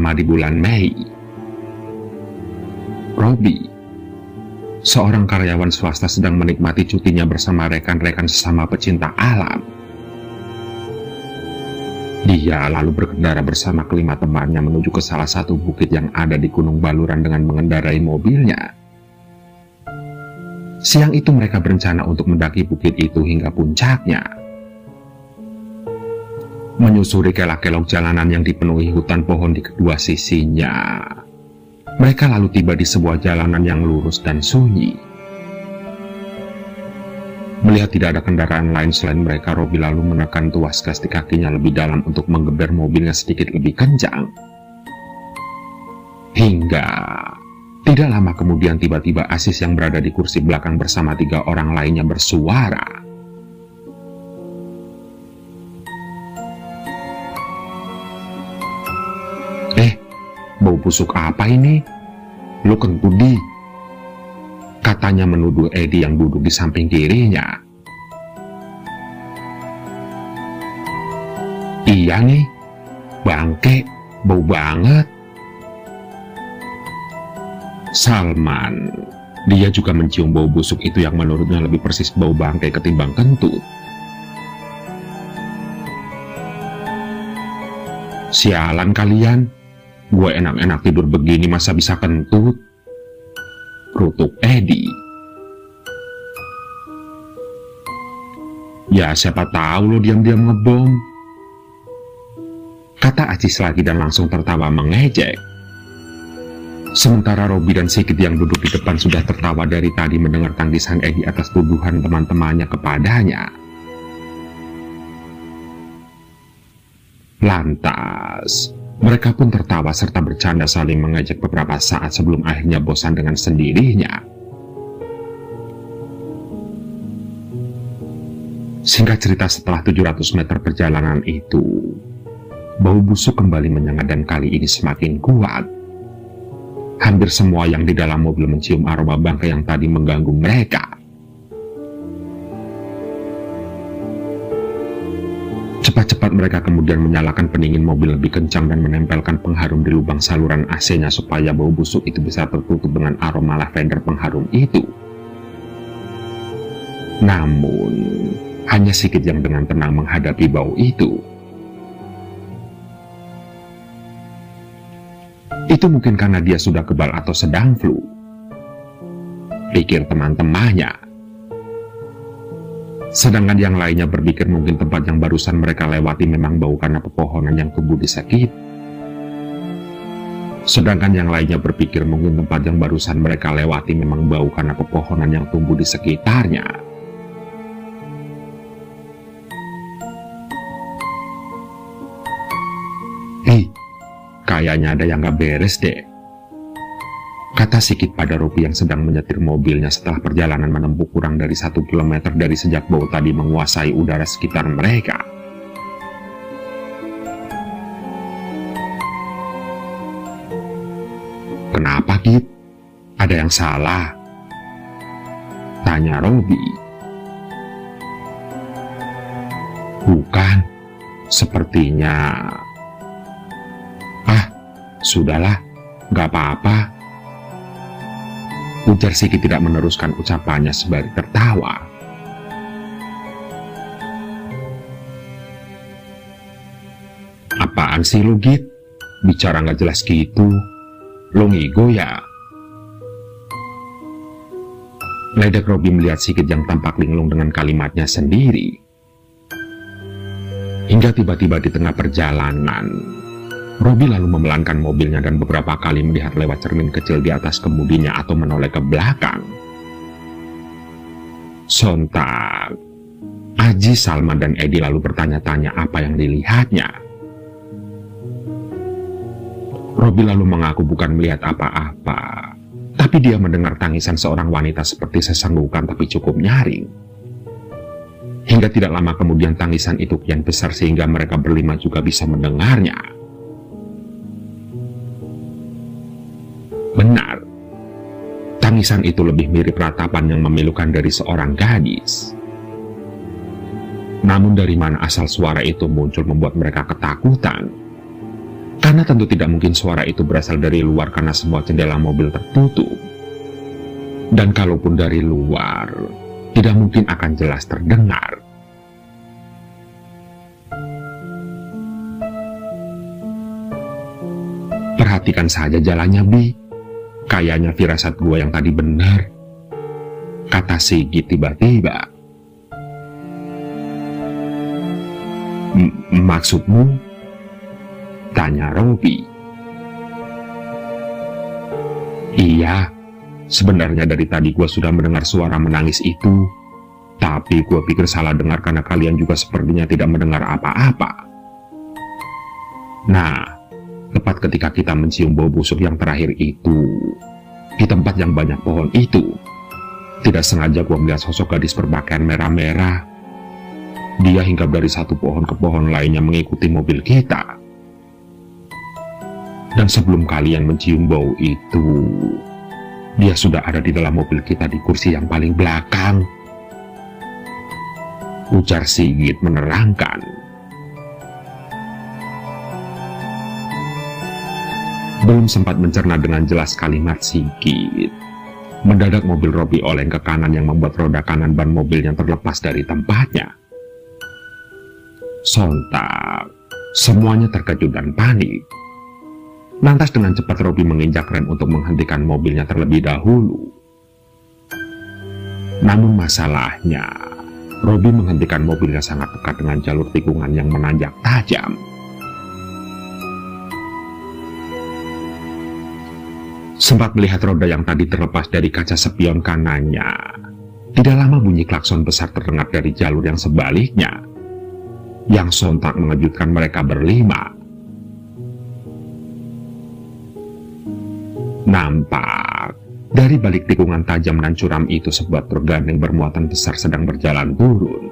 pertama di bulan Mei. Robbie, seorang karyawan swasta, sedang menikmati cutinya bersama rekan-rekan sesama pecinta alam. Dia lalu berkendara bersama kelima temannya menuju ke salah satu bukit yang ada di Gunung Baluran dengan mengendarai mobilnya. Siang itu mereka berencana untuk mendaki bukit itu hingga puncaknya. Menyusuri kelak-kelok jalanan yang dipenuhi hutan pohon di kedua sisinya, mereka lalu tiba di sebuah jalanan yang lurus dan sunyi. Melihat tidak ada kendaraan lain selain mereka, Robbie lalu menekan tuas gas di kakinya lebih dalam untuk menggeber mobilnya sedikit lebih kencang. Hingga tidak lama kemudian tiba-tiba Aziz yang berada di kursi belakang bersama 3 orang lainnya bersuara. Bau busuk apa ini? Lu kentut di? Katanya menuduh Eddie yang duduk di samping kirinya. Iya nih, bangke, bau banget. Salman, dia juga mencium bau busuk itu yang menurutnya lebih persis bau bangke ketimbang kentut. Sialan kalian, gue enak-enak tidur begini masa bisa kentut? Rutuk Eddie. Ya siapa tahu lo diam-diam ngebom, kata Aziz lagi dan langsung tertawa mengejek. Sementara Robbie dan Sigit yang duduk di depan sudah tertawa dari tadi mendengar tangisan Eddie atas tuduhan teman-temannya kepadanya. Lantas mereka pun tertawa serta bercanda saling mengejek beberapa saat sebelum akhirnya bosan dengan sendirinya. Singkat cerita, setelah 700 meter perjalanan itu, bau busuk kembali menyengat dan kali ini semakin kuat. Hampir semua yang di dalam mobil mencium aroma bangkai yang tadi mengganggu mereka. Cepat-cepat mereka kemudian menyalakan pendingin mobil lebih kencang dan menempelkan pengharum di lubang saluran AC-nya supaya bau busuk itu bisa tertutup dengan aroma lavender pengharum itu. Namun, hanya Sigit yang dengan tenang menghadapi bau itu. Itu mungkin karena dia sudah kebal atau sedang flu, pikir teman-temannya. Sedangkan yang lainnya berpikir mungkin tempat yang barusan mereka lewati memang bau karena pepohonan yang tumbuh di sekitar. Sedangkan yang lainnya berpikir mungkin tempat yang barusan mereka lewati memang bau karena pepohonan yang tumbuh di sekitarnya. Kayaknya ada yang gak beres deh, kata Sigit pada Robbie yang sedang menyetir mobilnya setelah perjalanan menempuh kurang dari 1 kilometer dari sejak bau tadi menguasai udara sekitar mereka. Kenapa, Git? Ada yang salah? Tanya Robbie. Bukan, sepertinya. Sudahlah, gak apa-apa, ujar Sigit tidak meneruskan ucapannya sembari tertawa. Apaan sih lo, Git? Bicara gak jelas gitu. Lo ngigo ya? Ledek Robbie melihat Sigit yang tampak linglung dengan kalimatnya sendiri. Hingga tiba-tiba di tengah perjalanan, Robbie lalu memelankan mobilnya dan beberapa kali melihat lewat cermin kecil di atas kemudinya atau menoleh ke belakang. Sontak, Aziz, Salman, dan Eddie lalu bertanya-tanya apa yang dilihatnya. Robbie lalu mengaku bukan melihat apa-apa, tapi dia mendengar tangisan seorang wanita seperti sesenggukan tapi cukup nyaring. Hingga tidak lama kemudian tangisan itu kian besar sehingga mereka berlima juga bisa mendengarnya. Benar, tangisan itu lebih mirip ratapan yang memilukan dari seorang gadis. Namun dari mana asal suara itu muncul membuat mereka ketakutan. Karena tentu tidak mungkin suara itu berasal dari luar karena semua jendela mobil tertutup. Dan kalaupun dari luar, tidak mungkin akan jelas terdengar. Perhatikan saja jalannya, Bi. Kayaknya firasat gua yang tadi benar, kata Sigit tiba-tiba. Maksudmu? Tanya Robi. Iya, sebenarnya dari tadi gue sudah mendengar suara menangis itu, tapi gue pikir salah dengar karena kalian juga sepertinya tidak mendengar apa-apa. Nah, tepat ketika kita mencium bau busuk yang terakhir itu, di tempat yang banyak pohon itu, tidak sengaja gue melihat sosok gadis berpakaian merah-merah. Dia hinggap dari satu pohon ke pohon lainnya mengikuti mobil kita. Dan sebelum kalian mencium bau itu, dia sudah ada di dalam mobil kita di kursi yang paling belakang, ujar Sigit menerangkan. Belum sempat mencerna dengan jelas kalimat Sigit, mendadak mobil Robi oleng ke kanan yang membuat roda kanan ban mobilnya terlepas dari tempatnya. Sontak, semuanya terkejut dan panik. Lantas dengan cepat Robi menginjak rem untuk menghentikan mobilnya terlebih dahulu. Namun masalahnya, Robi menghentikan mobilnya sangat dekat dengan jalur tikungan yang menanjak tajam. Sempat melihat roda yang tadi terlepas dari kaca spion kanannya. Tidak lama bunyi klakson besar terdengar dari jalur yang sebaliknya, yang sontak mengejutkan mereka berlima. Nampak dari balik tikungan tajam dan curam itu sebuah truk gandeng bermuatan besar sedang berjalan turun.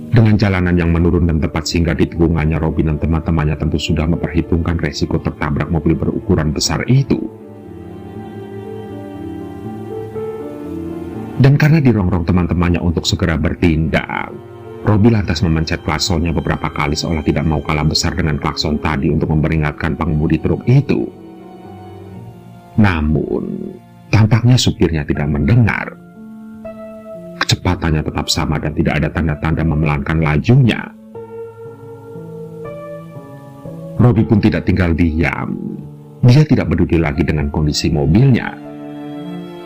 Dengan jalanan yang menurun dan tepat singgah di tikungannya, Robin dan teman-temannya tentu sudah memperhitungkan resiko tertabrak mobil berukuran besar itu. Dan karena dirongrong teman-temannya untuk segera bertindak, Robi lantas memencet klaksonnya beberapa kali seolah tidak mau kalah besar dengan klakson tadi untuk memperingatkan pengemudi truk itu. Namun, tampaknya supirnya tidak mendengar. Kecepatannya tetap sama dan tidak ada tanda-tanda memelankan lajunya. Robi pun tidak tinggal diam. Dia tidak peduli lagi dengan kondisi mobilnya.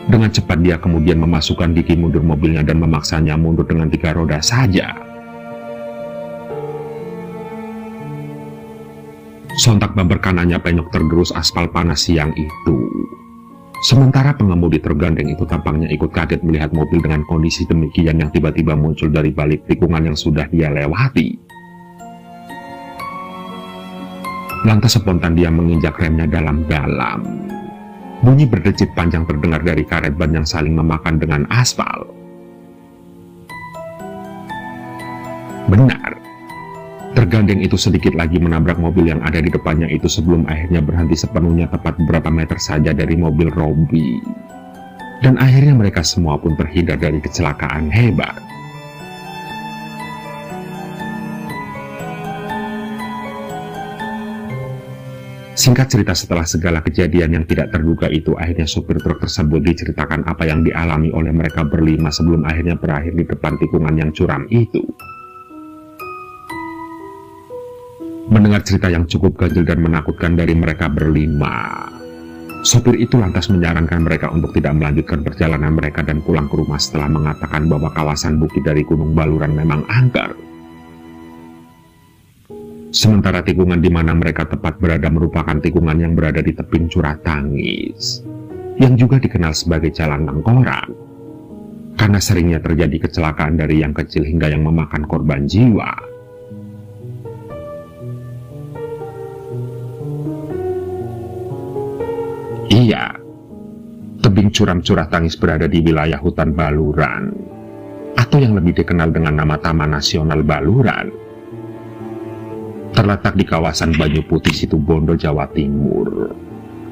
Dengan cepat dia kemudian memasukkan gigi mundur mobilnya dan memaksanya mundur dengan 3 roda saja. Sontak bumper kanannya penyok tergerus aspal panas siang itu. Sementara pengemudi tergandeng itu tampaknya ikut kaget melihat mobil dengan kondisi demikian yang tiba-tiba muncul dari balik tikungan yang sudah dia lewati. Lantas spontan dia menginjak remnya dalam-dalam. Bunyi berdecit panjang terdengar dari karet ban yang saling memakan dengan aspal. Benar, tergandeng itu sedikit lagi menabrak mobil yang ada di depannya itu sebelum akhirnya berhenti sepenuhnya tepat beberapa meter saja dari mobil Robi. Dan akhirnya mereka semua pun terhindar dari kecelakaan hebat. Singkat cerita, setelah segala kejadian yang tidak terduga itu, akhirnya supir truk tersebut diceritakan apa yang dialami oleh mereka berlima sebelum akhirnya berakhir di depan tikungan yang curam itu. Mendengar cerita yang cukup ganjil dan menakutkan dari mereka berlima, supir itu lantas menyarankan mereka untuk tidak melanjutkan perjalanan mereka dan pulang ke rumah setelah mengatakan bahwa kawasan bukit dari Gunung Baluran memang angker. Sementara tikungan di mana mereka tepat berada merupakan tikungan yang berada di tebing curah tangis, yang juga dikenal sebagai jalan tengkorak, karena seringnya terjadi kecelakaan dari yang kecil hingga yang memakan korban jiwa. Iya, tebing curam curah tangis berada di wilayah hutan Baluran, atau yang lebih dikenal dengan nama Taman Nasional Baluran. Terletak di kawasan Banyu Putih, Situbondo, Jawa Timur.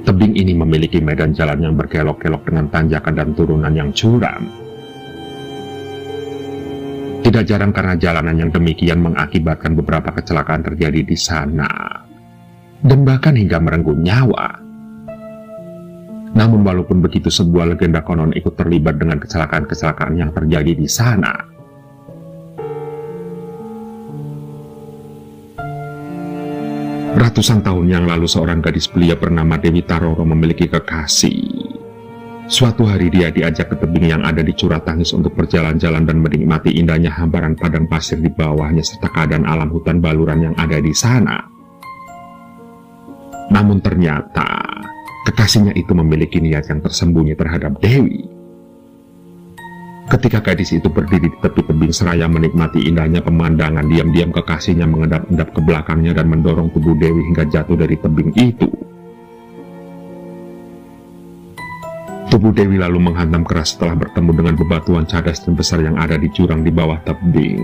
Tebing ini memiliki medan jalan yang berkelok-kelok dengan tanjakan dan turunan yang curam. Tidak jarang karena jalanan yang demikian mengakibatkan beberapa kecelakaan terjadi di sana, dan bahkan hingga merenggut nyawa. Namun walaupun begitu, sebuah legenda konon ikut terlibat dengan kecelakaan-kecelakaan yang terjadi di sana. Ratusan tahun yang lalu seorang gadis belia bernama Dewi Taroro memiliki kekasih. Suatu hari dia diajak ke tebing yang ada di Curah Tangis untuk berjalan-jalan dan menikmati indahnya hamparan padang pasir di bawahnya serta keadaan alam hutan baluran yang ada di sana. Namun ternyata kekasihnya itu memiliki niat yang tersembunyi terhadap Dewi. Ketika gadis itu berdiri di tepi tebing seraya menikmati indahnya pemandangan, diam-diam kekasihnya mengendap-endap ke belakangnya dan mendorong tubuh Dewi hingga jatuh dari tebing itu. Tubuh Dewi lalu menghantam keras setelah bertemu dengan bebatuan cadas dan besar yang ada di jurang di bawah tebing.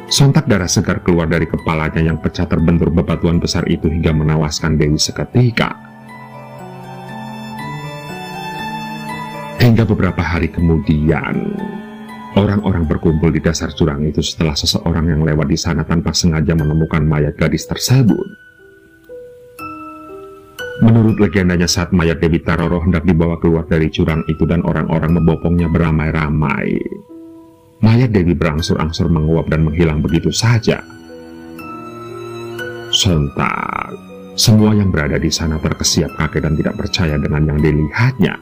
Sontak darah segar keluar dari kepalanya yang pecah terbentur bebatuan besar itu hingga menewaskan Dewi seketika. Hingga beberapa hari kemudian, orang-orang berkumpul di dasar jurang itu setelah seseorang yang lewat di sana tanpa sengaja menemukan mayat gadis tersebut. Menurut legendanya, saat mayat Dewi Taroro hendak dibawa keluar dari jurang itu dan orang-orang membopongnya beramai-ramai, mayat Dewi berangsur-angsur menguap dan menghilang begitu saja. Sontak, semua yang berada di sana terkesiap kaget dan tidak percaya dengan yang dilihatnya.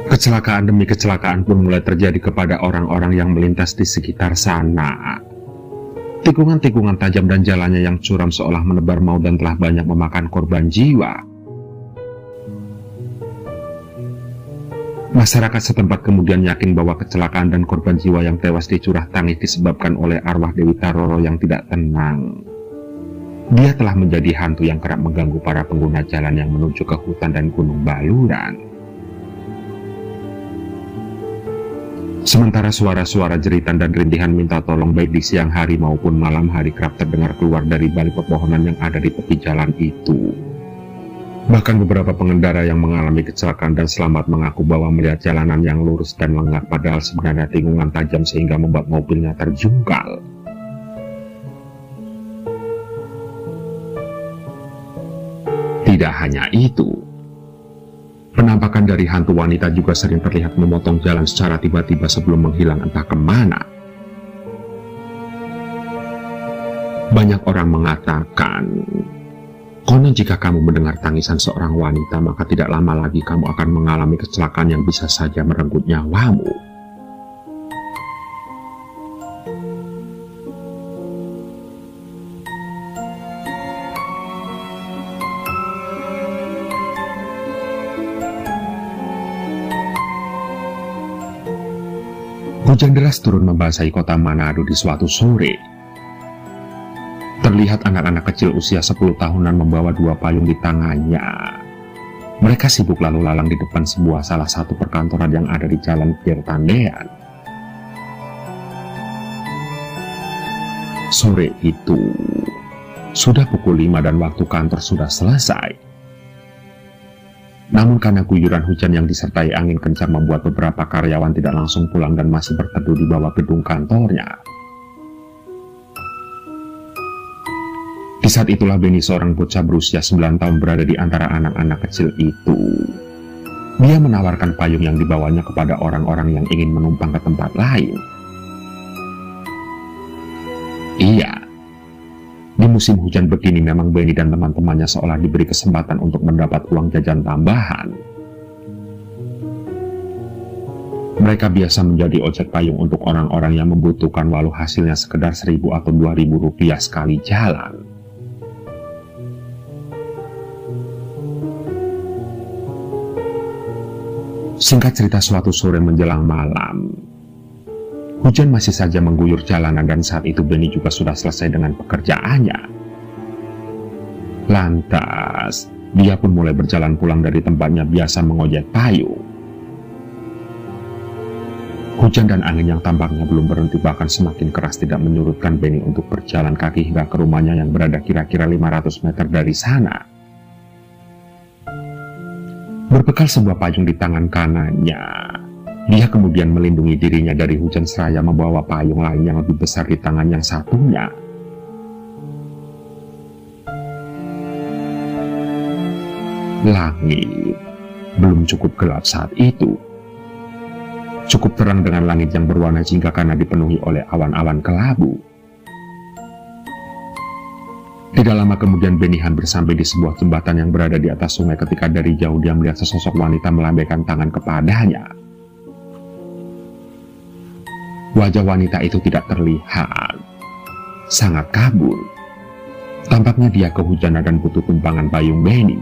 Kecelakaan demi kecelakaan pun mulai terjadi kepada orang-orang yang melintas di sekitar sana. Tikungan-tikungan tajam dan jalannya yang curam seolah menebar maut dan telah banyak memakan korban jiwa. Masyarakat setempat kemudian yakin bahwa kecelakaan dan korban jiwa yang tewas di Curah Tangis disebabkan oleh arwah Dewi Taroro yang tidak tenang. Dia telah menjadi hantu yang kerap mengganggu para pengguna jalan yang menuju ke hutan dan gunung baluran. Sementara suara-suara jeritan dan rintihan minta tolong baik di siang hari maupun malam hari kerap terdengar keluar dari balik pepohonan yang ada di tepi jalan itu. Bahkan beberapa pengendara yang mengalami kecelakaan dan selamat mengaku bahwa melihat jalanan yang lurus dan lengang padahal sebenarnya tikungan tajam sehingga membuat mobilnya terjungkal. Tidak hanya itu, penampakan dari hantu wanita juga sering terlihat memotong jalan secara tiba-tiba sebelum menghilang entah kemana. Banyak orang mengatakan, konon jika kamu mendengar tangisan seorang wanita, maka tidak lama lagi kamu akan mengalami kecelakaan yang bisa saja merenggut nyawamu. Hujan deras turun membasahi kota Manado di suatu sore. Terlihat anak-anak kecil usia 10 tahunan membawa 2 payung di tangannya. Mereka sibuk lalu lalang di depan salah satu perkantoran yang ada di Jalan Piertandean. Sore itu, sudah pukul 5 dan waktu kantor sudah selesai. Namun karena guyuran hujan yang disertai angin kencang membuat beberapa karyawan tidak langsung pulang dan masih berteduh di bawah gedung kantornya. Di saat itulah Benny, seorang bocah berusia 9 tahun, berada di antara anak-anak kecil itu. Dia menawarkan payung yang dibawanya kepada orang-orang yang ingin menumpang ke tempat lain. Iya, di musim hujan begini memang Benny dan teman-temannya seolah diberi kesempatan untuk mendapat uang jajan tambahan. Mereka biasa menjadi ojek payung untuk orang-orang yang membutuhkan, walau hasilnya sekedar 1.000 atau 2.000 rupiah sekali jalan. Singkat cerita, suatu sore menjelang malam, hujan masih saja mengguyur jalanan dan saat itu Benny juga sudah selesai dengan pekerjaannya. Lantas, dia pun mulai berjalan pulang dari tempatnya biasa mengojek payung. Hujan dan angin yang tampaknya belum berhenti bahkan semakin keras tidak menyurutkan Benny untuk berjalan kaki hingga ke rumahnya yang berada kira-kira 500 meter dari sana. Berbekal sebuah payung di tangan kanannya, dia kemudian melindungi dirinya dari hujan seraya membawa payung lain yang lebih besar di tangan yang satunya. Langit belum cukup gelap saat itu. Cukup terang dengan langit yang berwarna jingga karena dipenuhi oleh awan-awan kelabu. Tidak lama kemudian Benny hampir sampai di sebuah jembatan yang berada di atas sungai ketika dari jauh dia melihat sesosok wanita melambaikan tangan kepadanya. Wajah wanita itu tidak terlihat, sangat kabur. Tampaknya dia kehujanan dan butuh tumpangan payung Benny.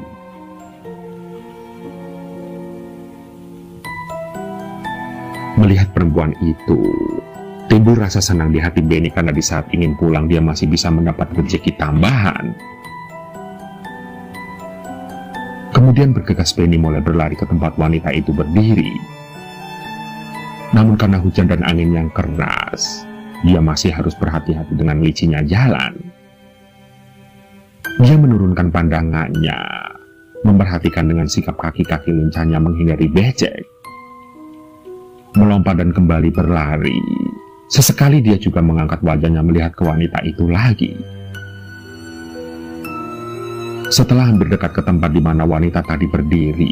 Melihat perempuan itu, timbul rasa senang di hati Benny karena di saat ingin pulang dia masih bisa mendapat rezeki tambahan. Kemudian bergegas Benny mulai berlari ke tempat wanita itu berdiri. Namun karena hujan dan angin yang keras, dia masih harus berhati-hati dengan licinnya jalan. Dia menurunkan pandangannya, memperhatikan dengan sikap kaki-kaki lincahnya menghindari becek. Melompat dan kembali berlari. Sesekali dia juga mengangkat wajahnya melihat ke wanita itu lagi. Setelah hampir dekat ke tempat di mana wanita tadi berdiri,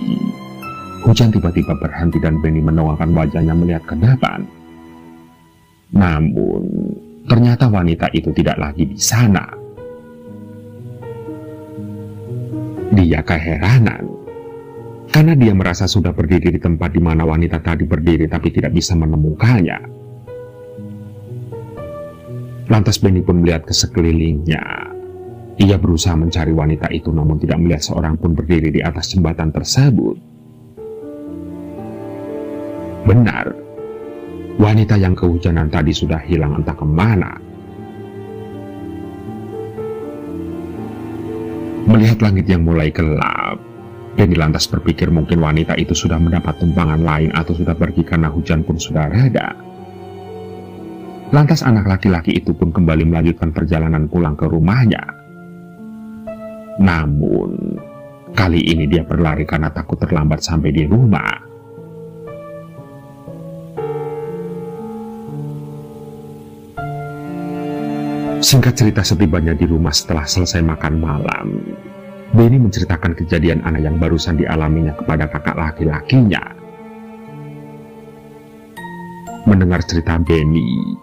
hujan tiba-tiba berhenti dan Benny menongakkan wajahnya melihat ke depan. Namun, ternyata wanita itu tidak lagi di sana. Dia keheranan. Karena dia merasa sudah berdiri di tempat di mana wanita tadi berdiri tapi tidak bisa menemukannya. Lantas Benny pun melihat ke sekelilingnya. Ia berusaha mencari wanita itu namun tidak melihat seorang pun berdiri di atas jembatan tersebut. Benar, wanita yang kehujanan tadi sudah hilang entah kemana. Melihat langit yang mulai gelap, Benny lantas berpikir mungkin wanita itu sudah mendapat tumpangan lain atau sudah pergi karena hujan pun sudah reda. Lantas anak laki-laki itu pun kembali melanjutkan perjalanan pulang ke rumahnya. Namun, kali ini dia berlari karena takut terlambat sampai di rumah. Singkat cerita, setibanya di rumah setelah selesai makan malam, Benny menceritakan kejadian aneh yang barusan dialaminya kepada kakak laki-lakinya. Mendengar cerita Benny,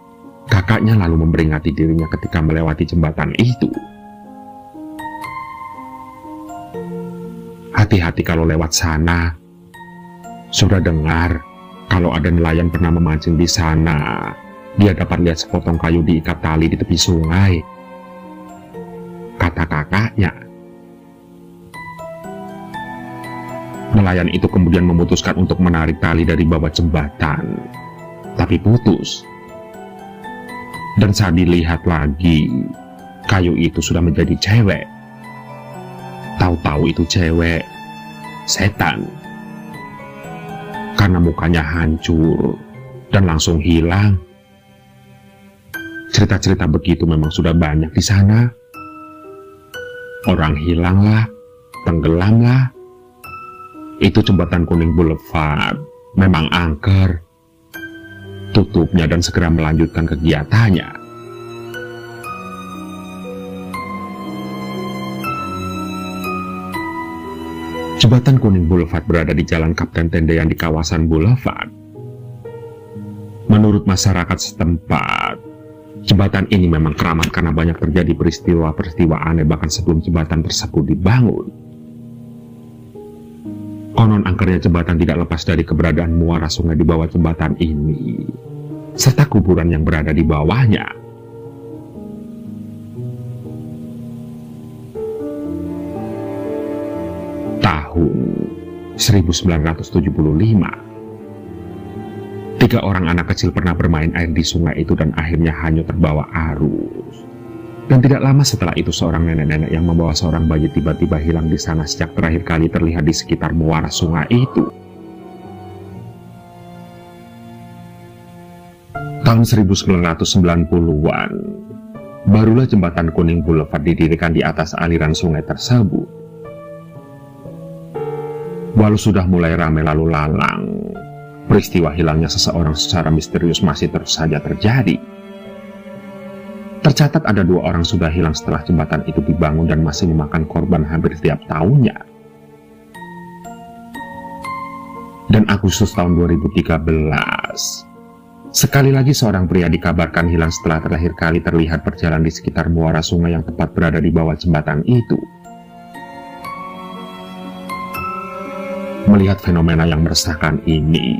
kakaknya lalu memperingati dirinya ketika melewati jembatan itu. Hati-hati kalau lewat sana. Sudah dengar kalau ada nelayan pernah memancing di sana, dia dapat lihat sepotong kayu diikat tali di tepi sungai, kata kakaknya. Nelayan itu kemudian memutuskan untuk menarik tali dari bawah jembatan, tapi putus. Dan saat dilihat lagi, kayu itu sudah menjadi cewek. Tahu-tahu itu cewek, setan. Karena mukanya hancur dan langsung hilang. Cerita-cerita begitu memang sudah banyak di sana. Orang hilanglah, tenggelamlah. Itu jembatan Kuning Boulevard memang angker. Tutupnya dan segera melanjutkan kegiatannya. Jembatan Kuning Boulevard berada di Jalan Kapten Tendean di kawasan Boulevard. Menurut masyarakat setempat, jembatan ini memang keramat karena banyak terjadi peristiwa-peristiwa aneh bahkan sebelum jembatan tersebut dibangun. Konon angkernya jembatan tidak lepas dari keberadaan muara sungai di bawah jembatan ini, serta kuburan yang berada di bawahnya. Tahun 1975, 3 orang anak kecil pernah bermain air di sungai itu dan akhirnya hanyut terbawa arus. Dan tidak lama setelah itu seorang nenek-nenek yang membawa seorang bayi tiba-tiba hilang di sana sejak terakhir kali terlihat di sekitar muara sungai itu. Tahun 1990-an, barulah jembatan Kuning Boulevard didirikan di atas aliran sungai tersebut. Walau sudah mulai ramai lalu lalang, peristiwa hilangnya seseorang secara misterius masih terus saja terjadi. Tercatat ada 2 orang sudah hilang setelah jembatan itu dibangun dan masih memakan korban hampir setiap tahunnya. Dan Agustus tahun 2013, sekali lagi seorang pria dikabarkan hilang setelah terakhir kali terlihat berjalan di sekitar muara sungai yang tepat berada di bawah jembatan itu. Melihat fenomena yang meresahkan ini,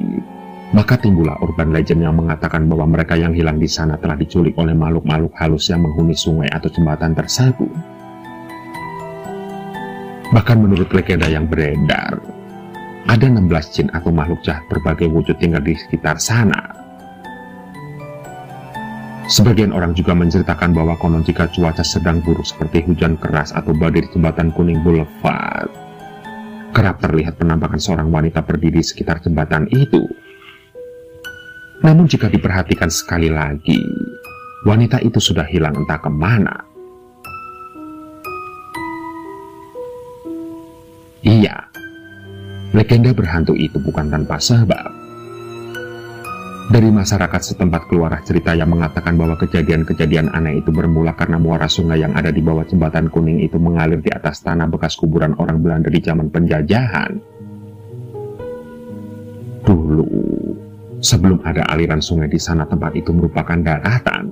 maka timbullah urban legend yang mengatakan bahwa mereka yang hilang di sana telah diculik oleh makhluk-makhluk halus yang menghuni sungai atau jembatan tersebut. Bahkan menurut legenda yang beredar, ada 16 jin atau makhluk jahat berbagai wujud tinggal di sekitar sana. Sebagian orang juga menceritakan bahwa konon jika cuaca sedang buruk seperti hujan keras atau badai di jembatan Kuning Boulevard, kerap terlihat penampakan seorang wanita berdiri di sekitar jembatan itu. Namun jika diperhatikan sekali lagi, wanita itu sudah hilang entah kemana. Iya, legenda berhantu itu bukan tanpa sebab. Dari masyarakat setempat keluarlah cerita yang mengatakan bahwa kejadian-kejadian aneh itu bermula karena muara sungai yang ada di bawah jembatan kuning itu mengalir di atas tanah bekas kuburan orang Belanda di zaman penjajahan. Dulu, sebelum ada aliran sungai di sana, tempat itu merupakan daratan.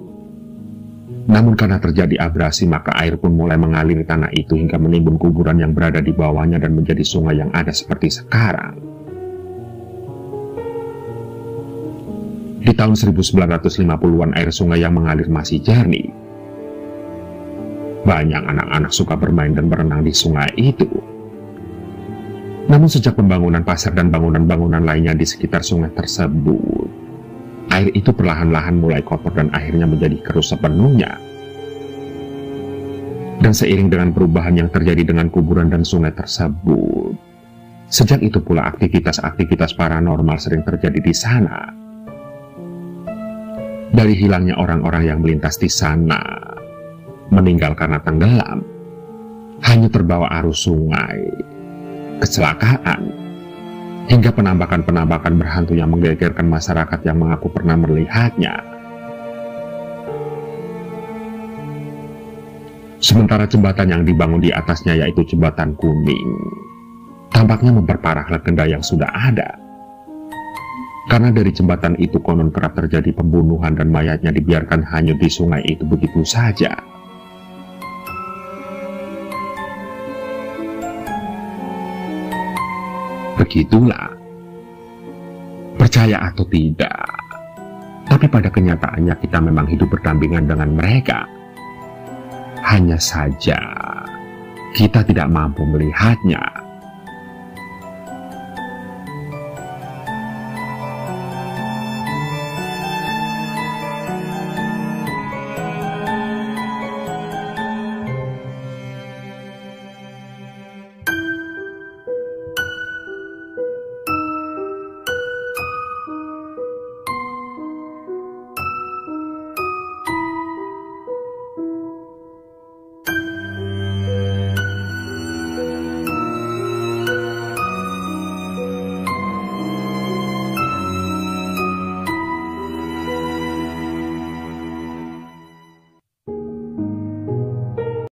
Namun karena terjadi abrasi, maka air pun mulai mengalir tanah itu hingga menimbun kuburan yang berada di bawahnya dan menjadi sungai yang ada seperti sekarang. Di tahun 1950-an air sungai yang mengalir masih jernih. Banyak anak-anak suka bermain dan berenang di sungai itu. Namun sejak pembangunan pasar dan bangunan-bangunan lainnya di sekitar sungai tersebut, air itu perlahan-lahan mulai kotor dan akhirnya menjadi keruh sepenuhnya. Dan seiring dengan perubahan yang terjadi dengan kuburan dan sungai tersebut, sejak itu pula aktivitas-aktivitas paranormal sering terjadi di sana. Dari hilangnya orang-orang yang melintas di sana, meninggal karena tenggelam, hanya terbawa arus sungai, kecelakaan, hingga penampakan-penampakan berhantu yang menggegerkan masyarakat yang mengaku pernah melihatnya. Sementara jembatan yang dibangun di atasnya, yaitu jembatan kuning, tampaknya memperparah legenda yang sudah ada. Karena dari jembatan itu konon kerap terjadi pembunuhan dan mayatnya dibiarkan hanyut di sungai itu begitu saja. Begitulah, percaya atau tidak, tapi pada kenyataannya kita memang hidup berdampingan dengan mereka. Hanya saja kita tidak mampu melihatnya.